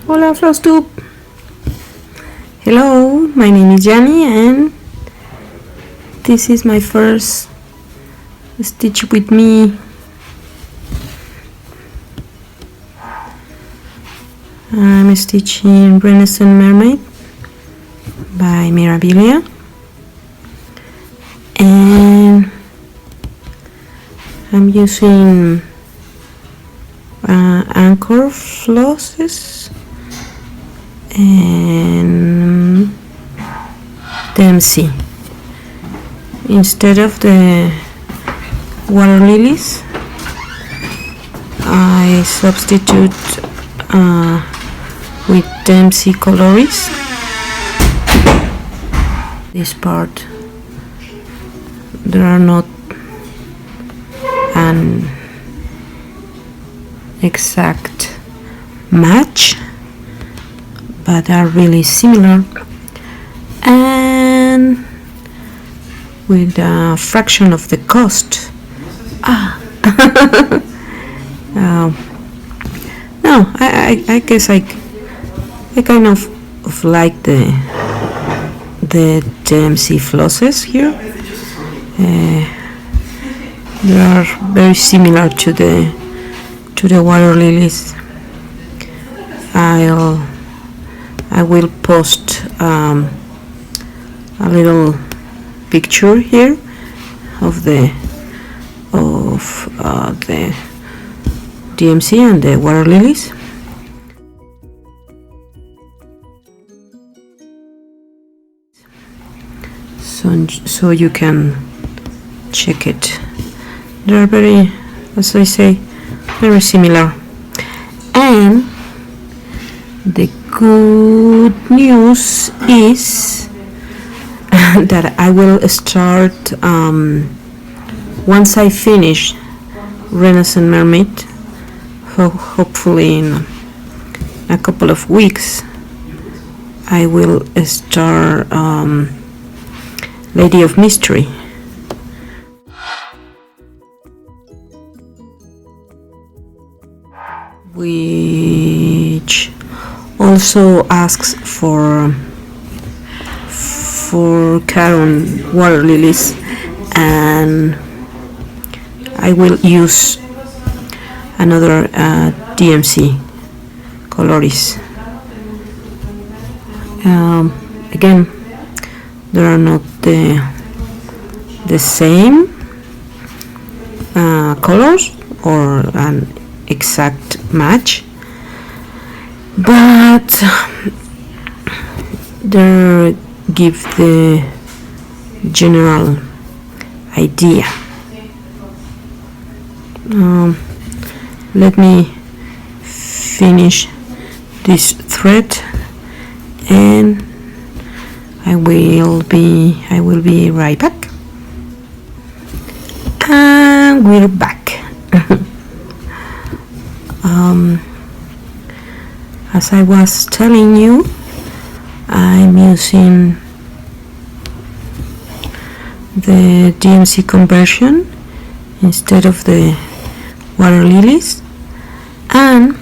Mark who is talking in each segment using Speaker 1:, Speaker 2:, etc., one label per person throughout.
Speaker 1: Hola FlossTube. Hello, my name is Jenny and this is my first stitch with me. I'm stitching Renaissance Mermaid by Mirabilia, and I'm using anchor flosses and DMC instead of the water lilies. I substitute with DMC coloris. This part there are not an exact match, but are really similar, and with a fraction of the cost. No, I guess I kind of like the DMC flosses here. They are very similar to the water lilies. I will post a little picture here of the DMC and the water lilies. So you can check it. They are very, as I say, very similar. And the good news is that I will start once I finish Renaissance Mermaid, hopefully in a couple of weeks. I will start Lady of Mystery. Which also asks for Caron water lilies, and I will use another DMC coloris. Again, there are not the same colors or an exact match, but they give the general idea. Let me finish this thread and I will be right back. And we're back. As I was telling you, I'm using the DMC conversion instead of the water lilies, and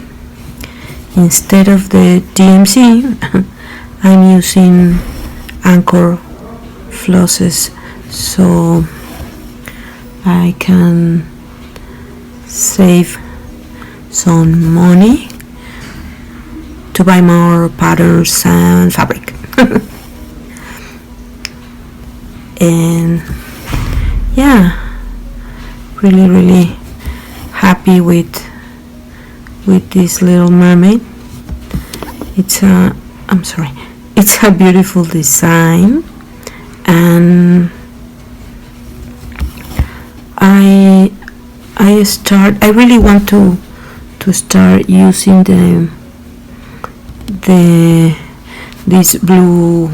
Speaker 1: instead of the DMC I'm using anchor flosses, so I can save some money to buy more patterns and fabric. And yeah, really happy with this little mermaid. It's a beautiful design, and I really want to start using this blue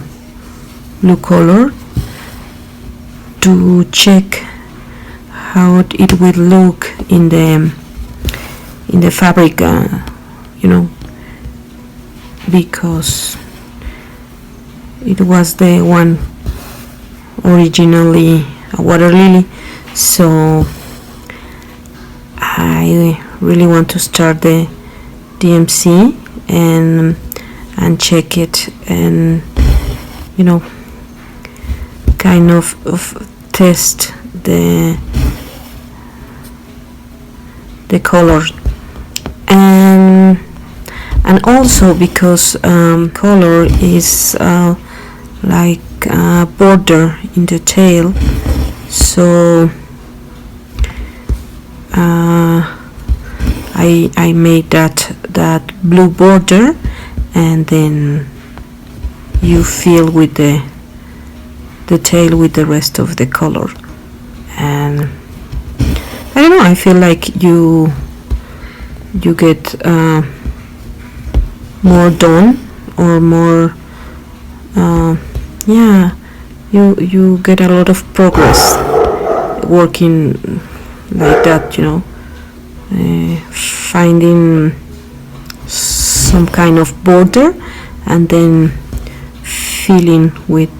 Speaker 1: color to check how it will look in the fabric, because it was the one originally a water lily, so I really want to start the DMC and and check it, and you know, kind of test the color. And also because color is like a border in the tail, so I made that blue border, and then you fill with the tail with the rest of the color. And I don't know, I feel like you get more done, or more yeah, you get a lot of progress working like that, you know, finding some kind of border and then filling with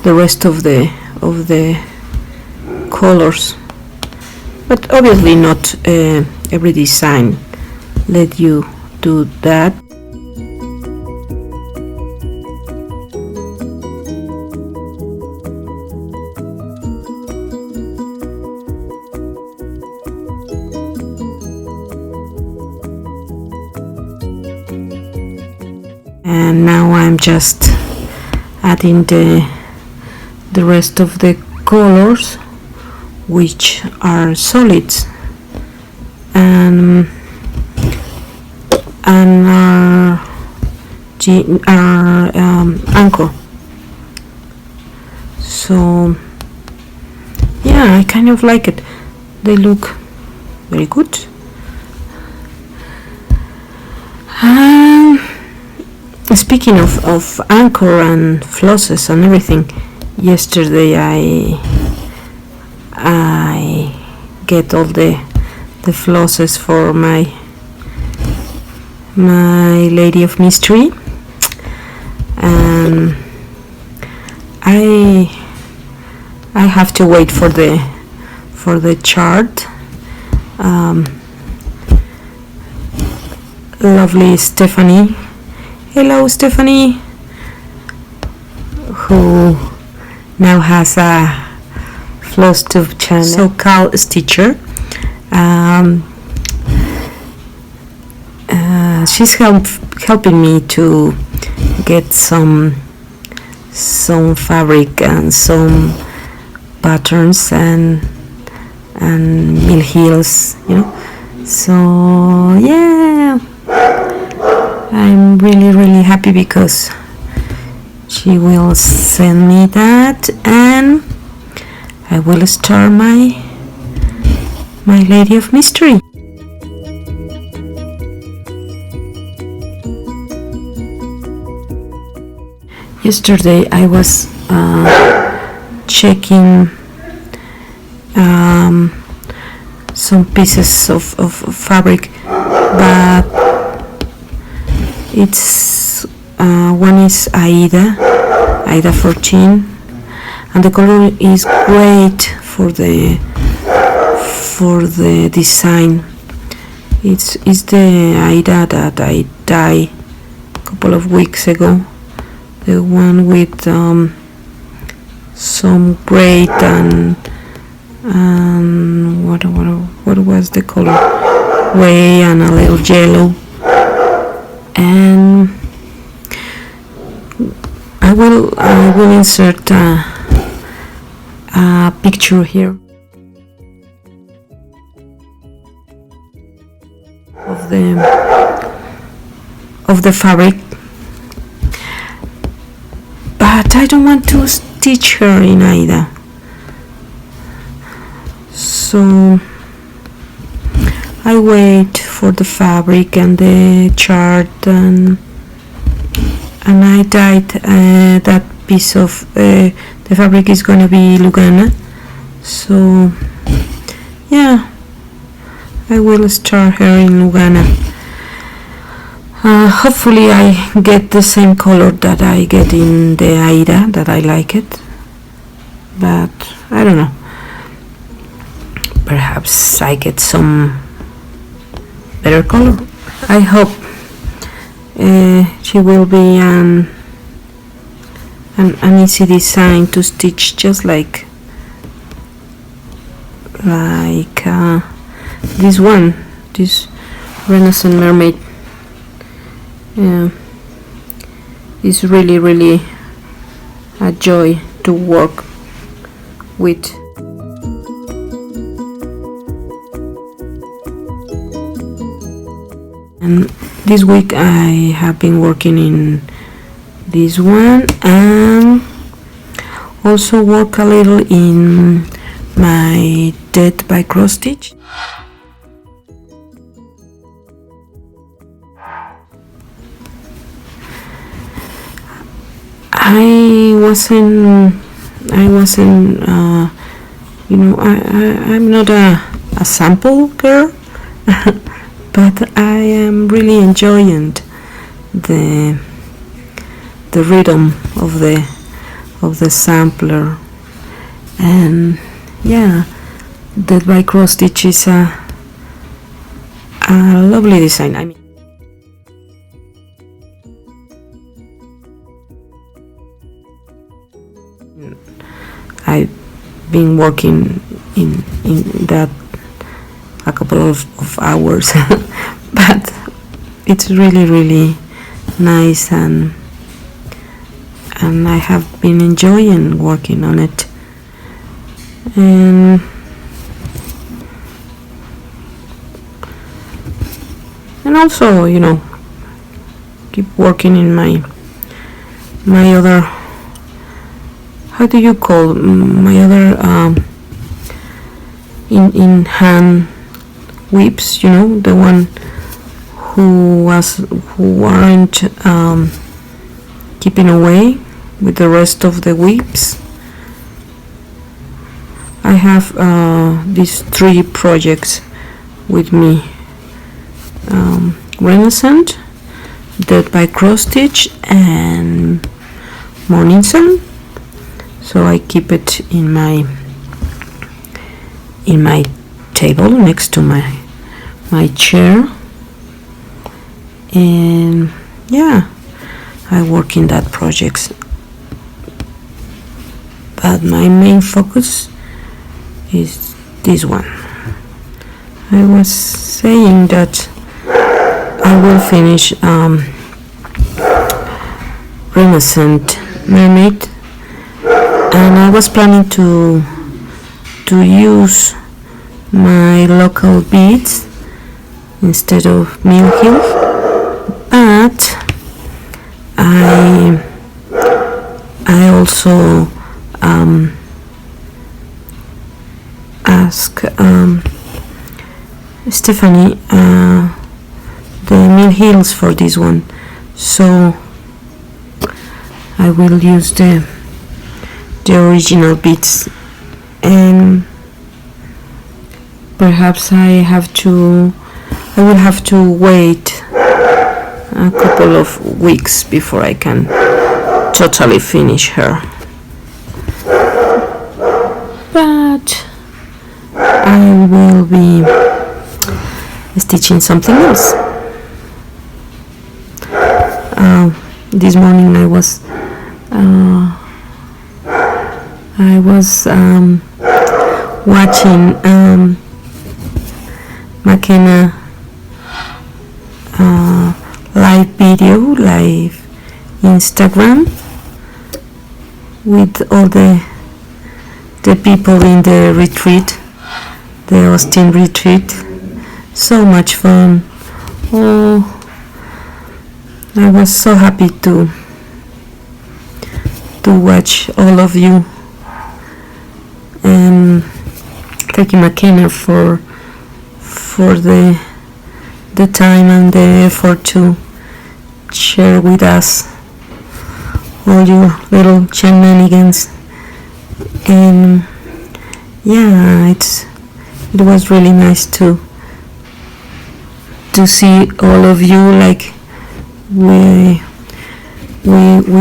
Speaker 1: the rest of the colors. But obviously not every design let you do that. And now I'm just adding the rest of the colors, which are solids and are anchor. So yeah, I kind of like it. They look very good. Speaking of anchor and flosses and everything, yesterday I get all the flosses for my Lady of Mystery, and I have to wait for the chart. Lovely Stephanie, hello Stephanie, who now has a FlossTube channel, so-called stitcher. She's helping me to get some fabric and some patterns and mill heels, you know. So yeah, I'm really happy because she will send me that, and I will start my Lady of Mystery. Yesterday I was checking some pieces of fabric, but it's one is Aida 14, and the color is great for the design. It's the Aida that I dyed a couple of weeks ago, the one with some gray and what was the color, gray and a little yellow. And I will insert a picture here of the fabric, but I don't want to stitch her in Aida, so I wait for the fabric and the chart, and I dyed that piece of the fabric is gonna be Lugana, so yeah, I will start her in Lugana. Hopefully I get the same color that I get in the Aida, that I like it, but I don't know, perhaps I get some better color. I hope she will be an easy design to stitch, just like this one, this Renaissance mermaid. Is really a joy to work with. And this week I have been working in this one, and also work a little in my dead by cross stitch. I wasn't I'm not a sample girl, but I am really enjoying the rhythm of the sampler. And yeah, that by cross stitch is a lovely design. I mean, I've been working in that a couple of hours, but it's really nice, and I have been enjoying working on it. And also, keep working in my other, how do you call my other in hand whips, the one who aren't keeping away with the rest of the whips. I have these 3 projects with me: Renaissance, Dead by Cross Stitch, and Morning Sun. So I keep it in my table next to my chair, and yeah, I work in that project. But my main focus is this one. I was saying that I will finish Renaissance Mermaid, and I was planning to use my local beads instead of Mill Hill, but I also ask Stephanie the Mill Hills for this one, so I will use the original beads, and perhaps I will have to wait a couple of weeks before I can totally finish her. But I will be stitching something else. This morning I was watching McKenna live Instagram with all the people in the retreat, the Austin retreat. So much fun. Oh, I was so happy to watch all of you, and thank you, McKenna, for the time and the effort to share with us all your little shenanigans. And yeah, it was really nice to see all of you, like we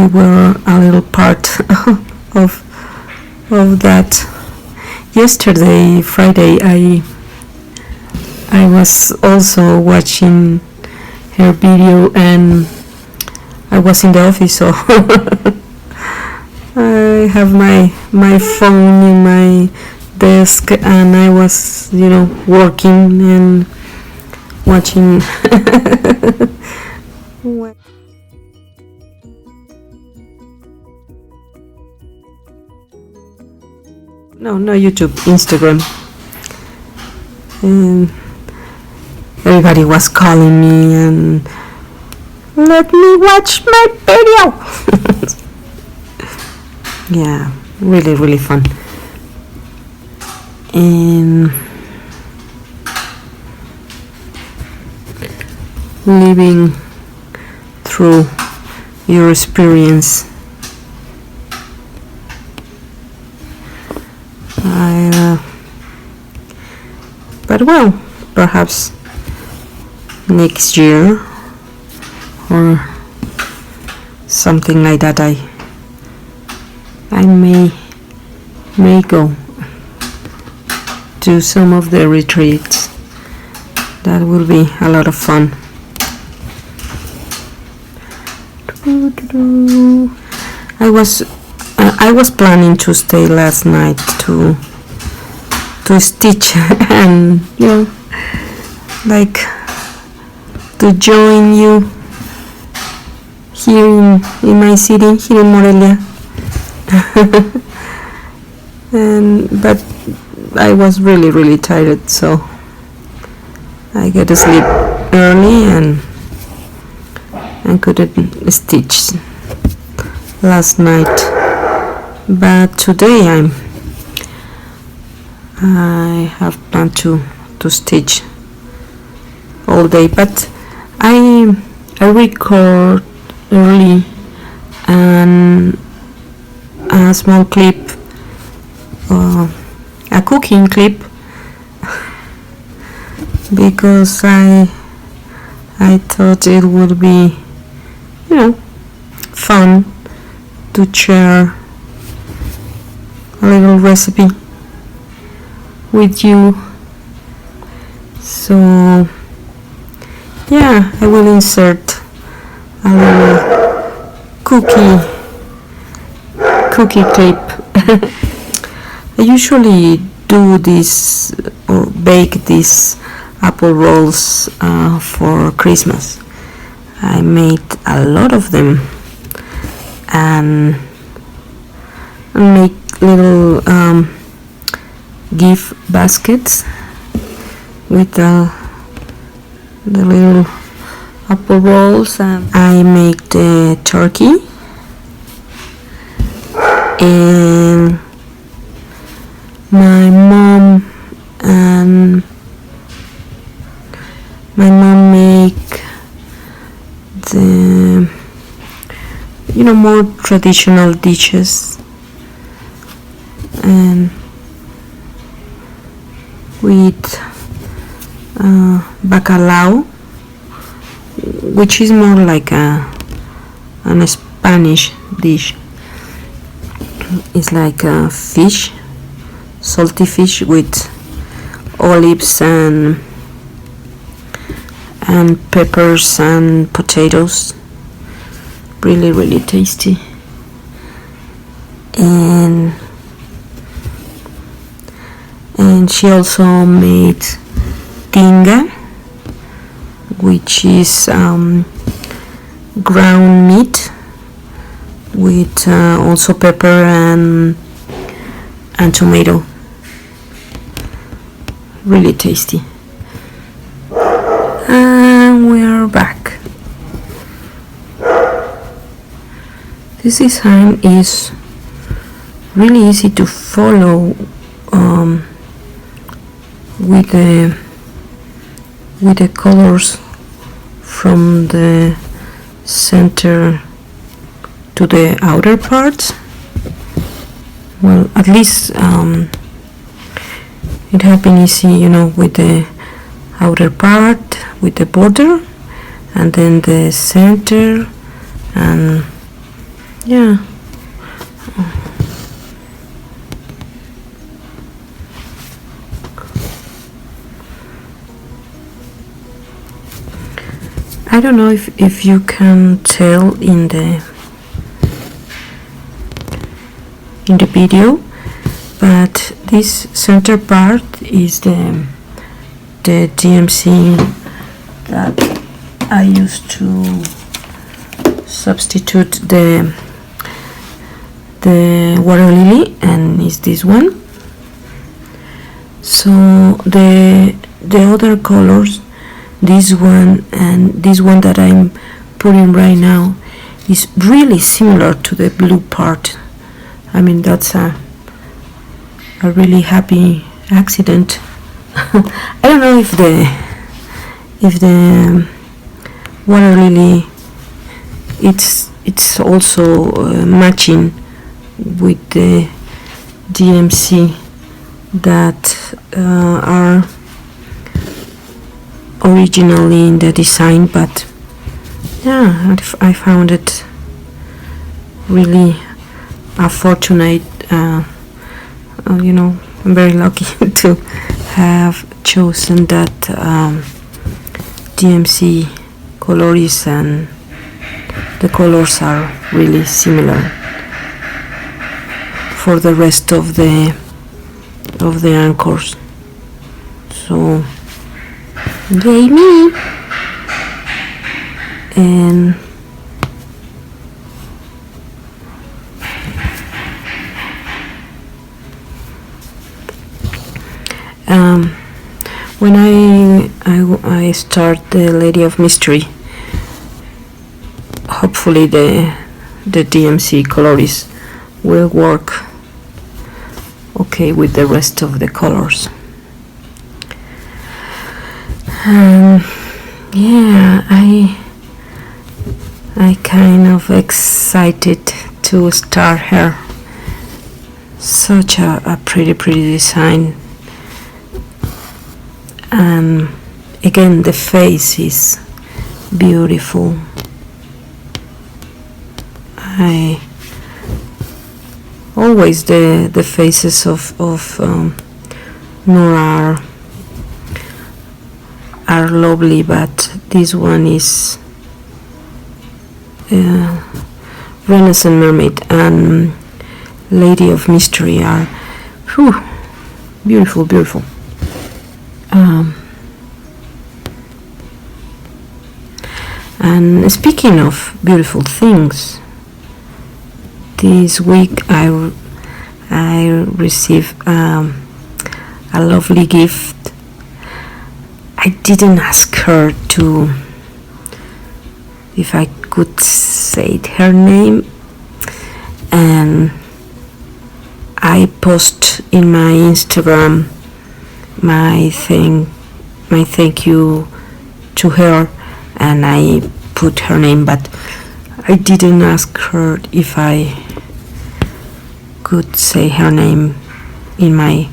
Speaker 1: were a little part of that. Yesterday, Friday, I was also watching her video, and I was in the office, so I have my phone in my desk, and I was, working and watching. No YouTube, Instagram. And everybody was calling me and let me watch my video. Yeah, really fun. And living through your experience. But well, perhaps next year or something like that, I may go to some of the retreats. That will be a lot of fun. I was planning to stay last night to stitch and like to join you here in my city, here in Morelia. But I was really tired, so I got to sleep early and couldn't stitch last night. But today I have planned to stitch all day, but I record early and a small clip, a cooking clip, because I thought it would be fun to share a little recipe with you. So yeah, I will insert a little cookie clip. I usually do this or bake these apple rolls for Christmas. I made a lot of them and make little gift baskets with the little apple rolls, and I make the turkey, and my mom make the more traditional dishes, and with bacalao, which is more like a Spanish dish. It's like a fish, salty fish with olives and peppers and potatoes. Really tasty. And she also made tinga, which is ground meat with also pepper and tomato. Really tasty. And we are back. This design is really easy to follow with the colors from the center to the outer part. Well, at least it has been easy, with the outer part, with the border, and then the center, and yeah. I don't know if you can tell in the video, but this center part is the DMC that I used to substitute the water lily, and is this one. So the other colors, this one and this one that I'm putting right now, is really similar to the blue part. I mean, that's a really happy accident. I don't know if the water lily it's also matching with the DMC that are originally in the design, but yeah, I found it really fortunate. You know, I'm very lucky to have chosen that DMC colors, and the colors are really similar for the rest of the anchors. So yay me! And when I start the Lady of Mystery, hopefully the DMC colors will work okay with the rest of the colors. Yeah, I kind of excited to start her. Such a pretty design. And again, the face is beautiful. I always the faces of Nora are lovely, but this one is Renaissance Mermaid and Lady of Mystery are beautiful. And speaking of beautiful things, this week I received a lovely gift. I didn't ask her to if I could say her name, and I post in my Instagram my thank you to her, and I put her name, but I didn't ask her if I could say her name in my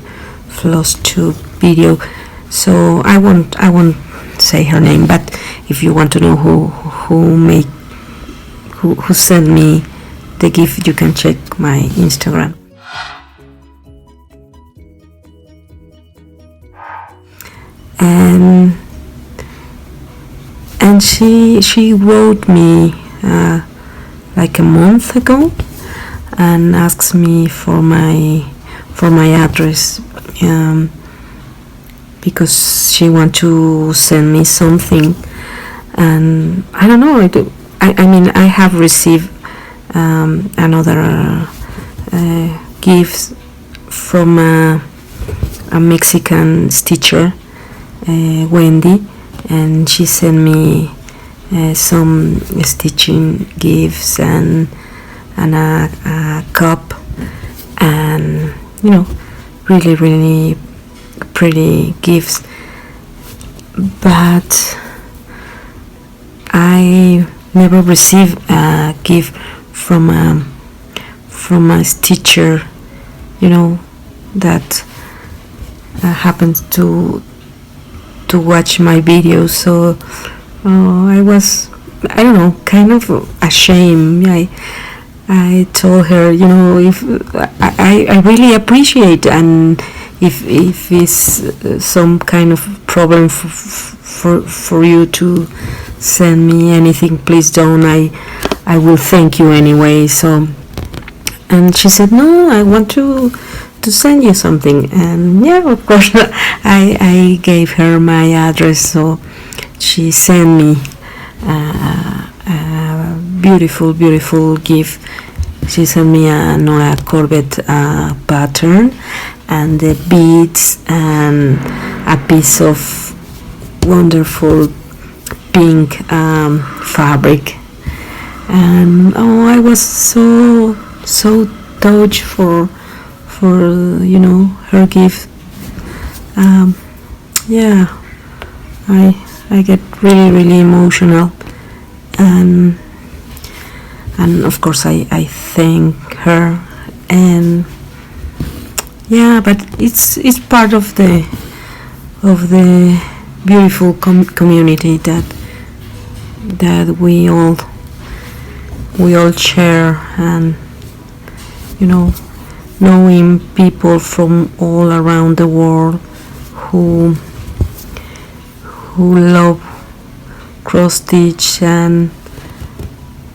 Speaker 1: FlossTube video, so I won't say her name. But if you want to know who sent me the gift, you can check my Instagram. And she wrote me like a month ago and asked me for my address, because she want to send me something, and I don't know. I mean, I have received another gift from a Mexican stitcher, Wendy, and she sent me some stitching gifts and a cup, and you know, really pretty gifts. But I never received a gift from a stitcher, you know, that happens to watch my videos. So I was, I don't know, kind of ashamed. I told her, you know, if I really appreciate, and if it's some kind of problem for you to send me anything, please don't. I will thank you anyway. So, and she said, no, I want to send you something. And yeah, of course, I gave her my address, so she sent me a beautiful gift. She sent me a Nora Corbett pattern, and the beads, and a piece of wonderful pink fabric. And I was so touched for her gift. Yeah, I get really emotional, and of course I thank her. And yeah, but it's part of the beautiful community that we all share. And knowing people from all around the world who love cross stitch. And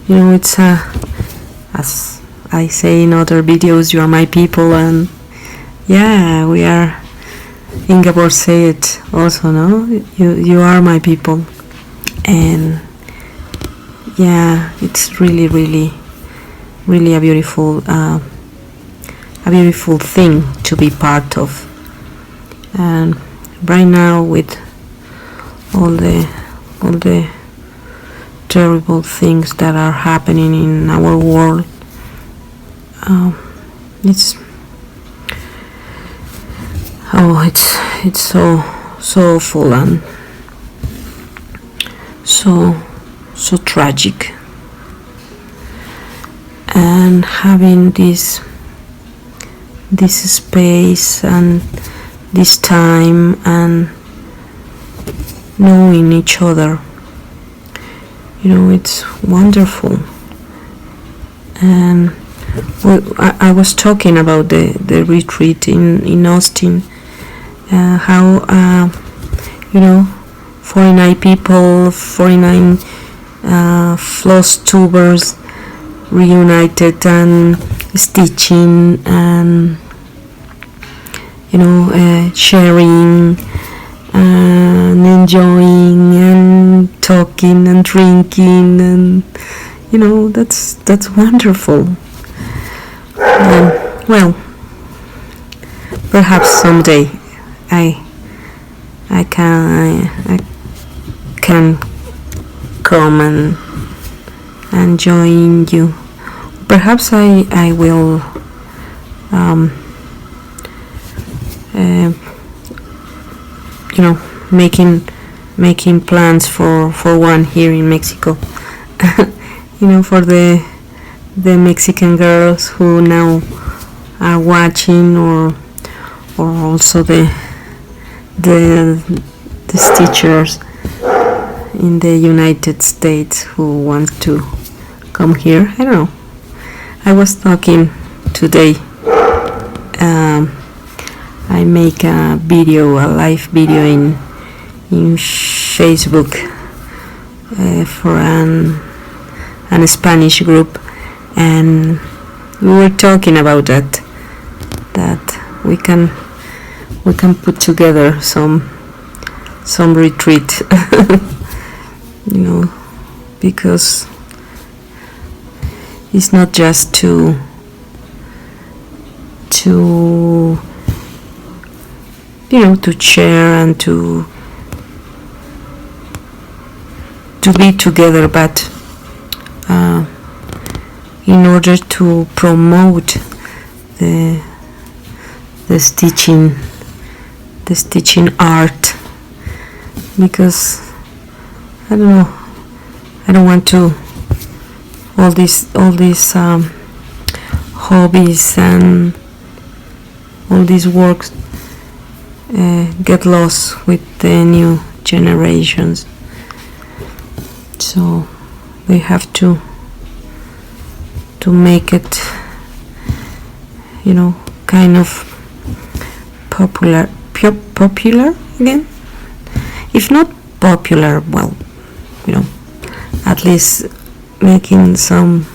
Speaker 1: it's as I say in other videos, you are my people. And yeah, we are, Ingeborg say it also, no, you are my people. And yeah, it's really a beautiful thing to be part of. And right now, with all the terrible things that are happening in our world, it's so awful and so tragic. And having this space and this time and knowing each other, it's wonderful. And I was talking about the retreat in Austin, how 49 people, 49 FlossTubers reunited and stitching and sharing and enjoying and talking and drinking, and that's wonderful. Well, perhaps someday I can come and join you. Perhaps I will making plans for one here in Mexico. For the Mexican girls who now are watching, or also the stitchers in the United States who want to come here. I don't know. I was talking today. I make a live video in Facebook for an Spanish group, and we were talking about that we can put together some retreat, because it's not just to share and to be together, but in order to promote the stitching art, because I don't want to all these hobbies and all these works get lost with the new generations. So we have to make it, kind of popular again. If not popular, well, at least making some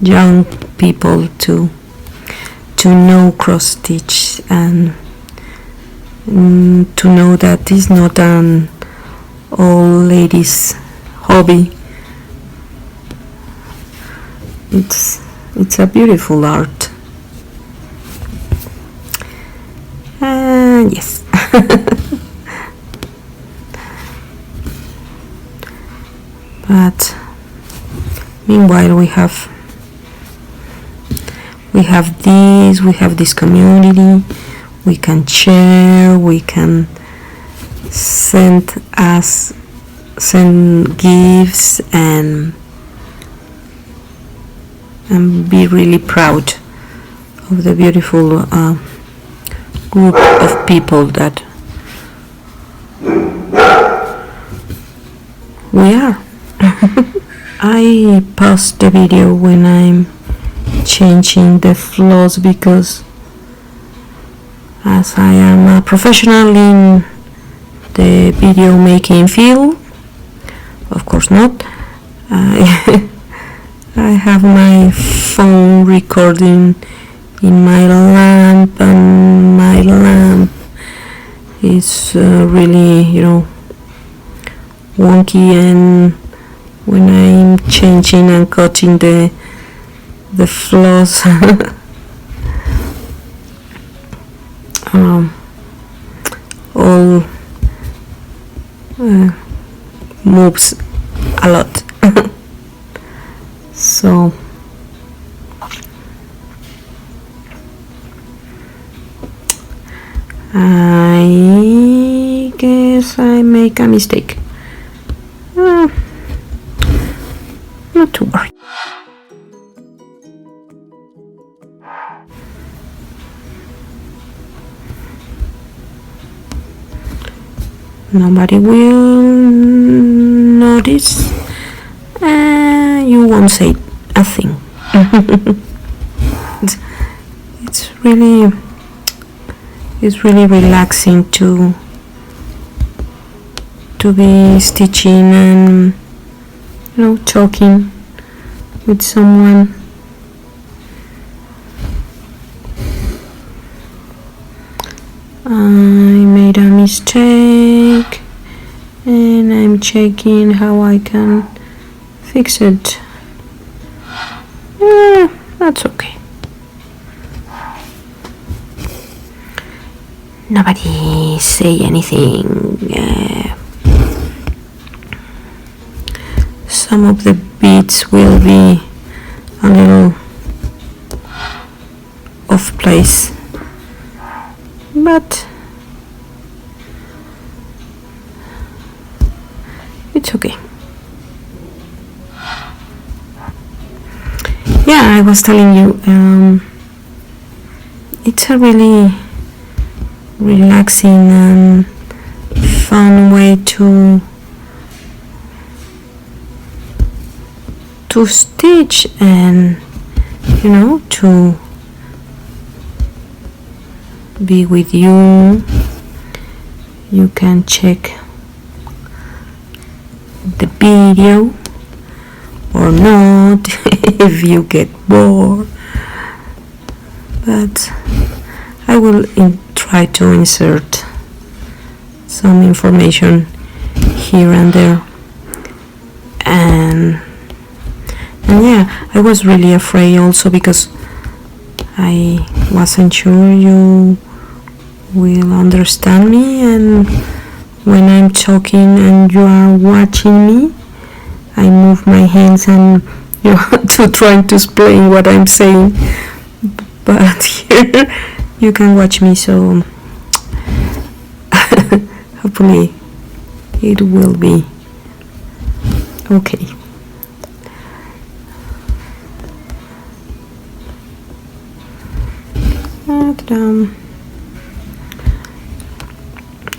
Speaker 1: young people to know cross stitch and to know that it's not an old ladies hobby. It's a beautiful art. Yes. But meanwhile we have this community. We can share, we can send gifts and be really proud of the beautiful group of people that we are. I pause the video when I'm changing the floss because as I am a professional in the video making field, of course not, I have my phone recording in my lamp, and my lamp is really, wonky, and when I'm changing and cutting the floss all moves a lot. So I guess I make a mistake. Not to worry. Nobody will notice. You won't say a thing. It's really relaxing to be stitching and talking with someone. I made a mistake and I'm checking how I can fix it. That's okay. Nobody say anything. Some of the beads will be a little off place, but it's okay. Yeah, I was telling you, it's a really relaxing and fun way to stitch and to be with you. You can check the video or not if you get bored, but I will try to insert some information here and there. And yeah, I was really afraid also because I wasn't sure you will understand me, and when I'm talking and you are watching me, I move my hands and you have to try to explain what I'm saying, but here you can watch me, so hopefully it will be okay.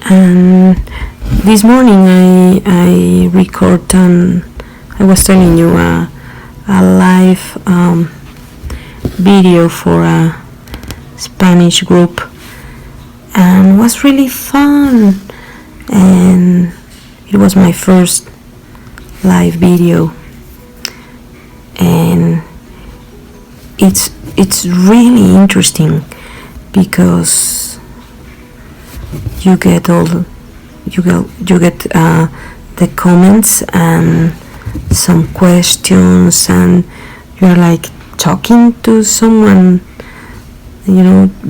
Speaker 1: And this morning I record, and I was telling you a live video for a Spanish group, and it was really fun, and it was my first live video, and it's really interesting because you get the comments and some questions, and you're like talking to someone,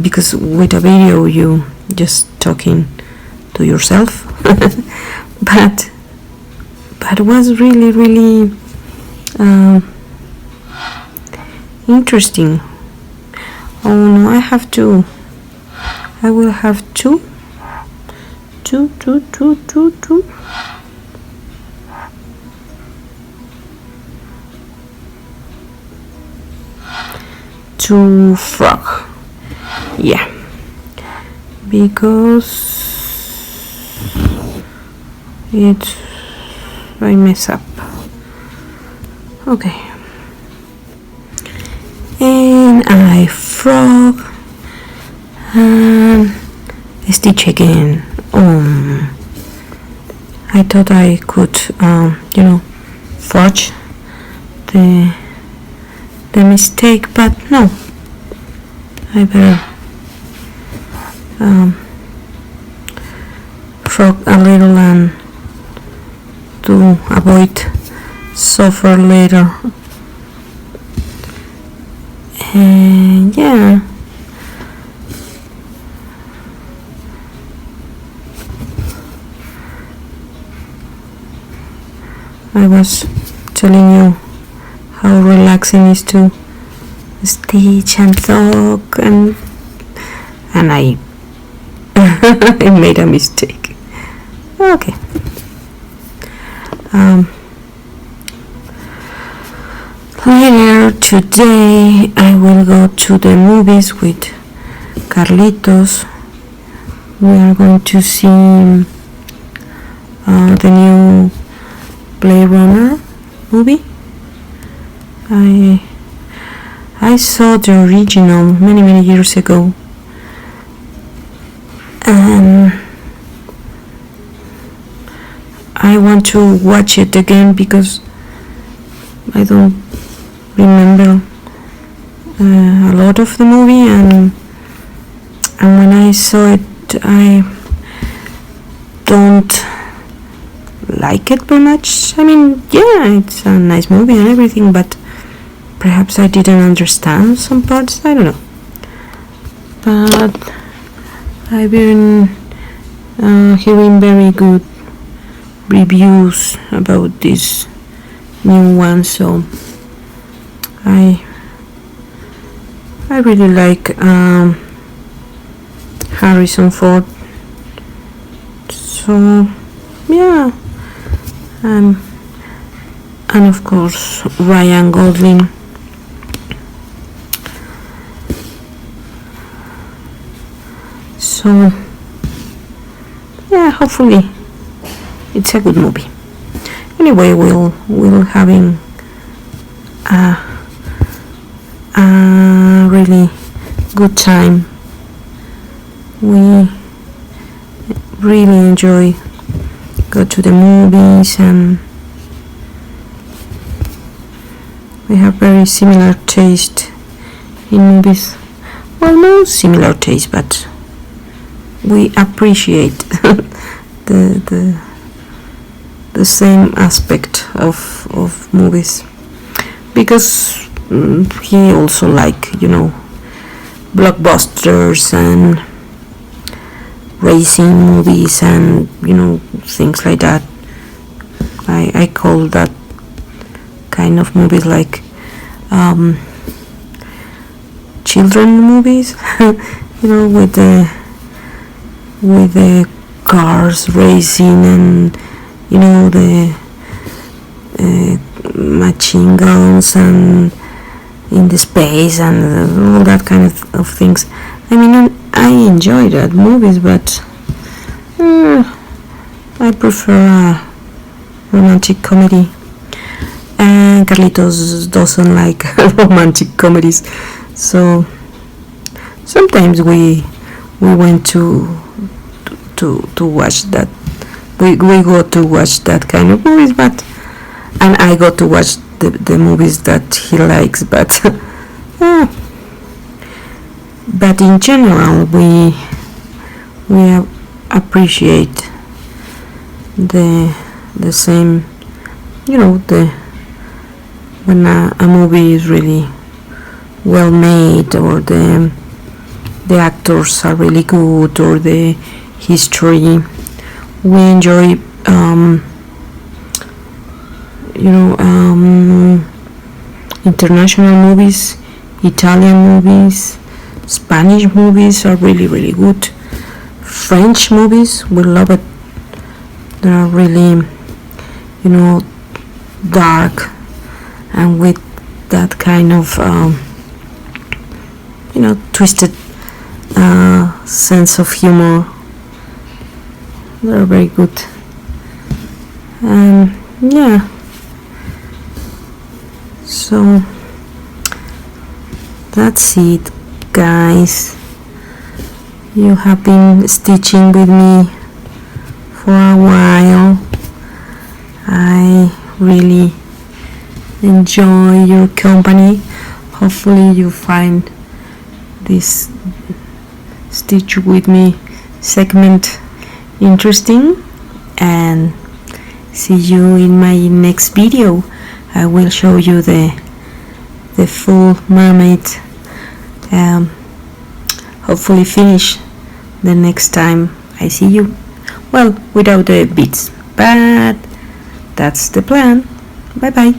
Speaker 1: because with a video you just talking to yourself. but it was really interesting. Oh no, I will have two. Two frog, yeah, because I mess up. Okay, and I frog and stitch again. I thought I could fudge the mistake, but no, I better frog a little and to avoid suffer later. And yeah, I was telling you how relaxing is to stitch and talk, and I I made a mistake. Okay. Later today I will go to the movies with Carlitos. We are going to see the new Blade Runner movie. I saw the original many years ago, and I want to watch it again because I don't remember a lot of the movie, and when I saw it I don't like it very much. I mean, yeah, it's a nice movie and everything, but perhaps I didn't understand some parts, I don't know. But I've been hearing very good reviews about this new one, so I really like Harrison Ford, so yeah, and of course Ryan Gosling. So yeah, hopefully it's a good movie. Anyway, we'll having a really good time. We really enjoy go to the movies, and we have very similar taste in movies. Well, no similar taste, but we appreciate the same aspect of movies, because he also like blockbusters and racing movies and things like that. I call that kind of movies like children movies, with the cars racing and the machine guns and in the space and all that kind of things. I mean, I enjoy that movies, but I prefer a romantic comedy, and Carlitos doesn't like romantic comedies, so sometimes we went to watch that. We go to watch that kind of movies, but and I got to watch the movies that he likes, but but in general we appreciate the same, you know, when a movie is really well made, or the actors are really good, or the history. We enjoy international movies, Italian movies, Spanish movies are really, really good. French movies, we love it. They are really, dark, and with that kind of twisted sense of humor. They're very good. Yeah, so that's it, guys. You have been stitching with me for a while. I really enjoy your company. Hopefully you find this stitch with me segment interesting, and see you in my next video. I will show you the full mermaid, hopefully finish the next time I see you. Well, without the beads, but that's the plan. Bye bye.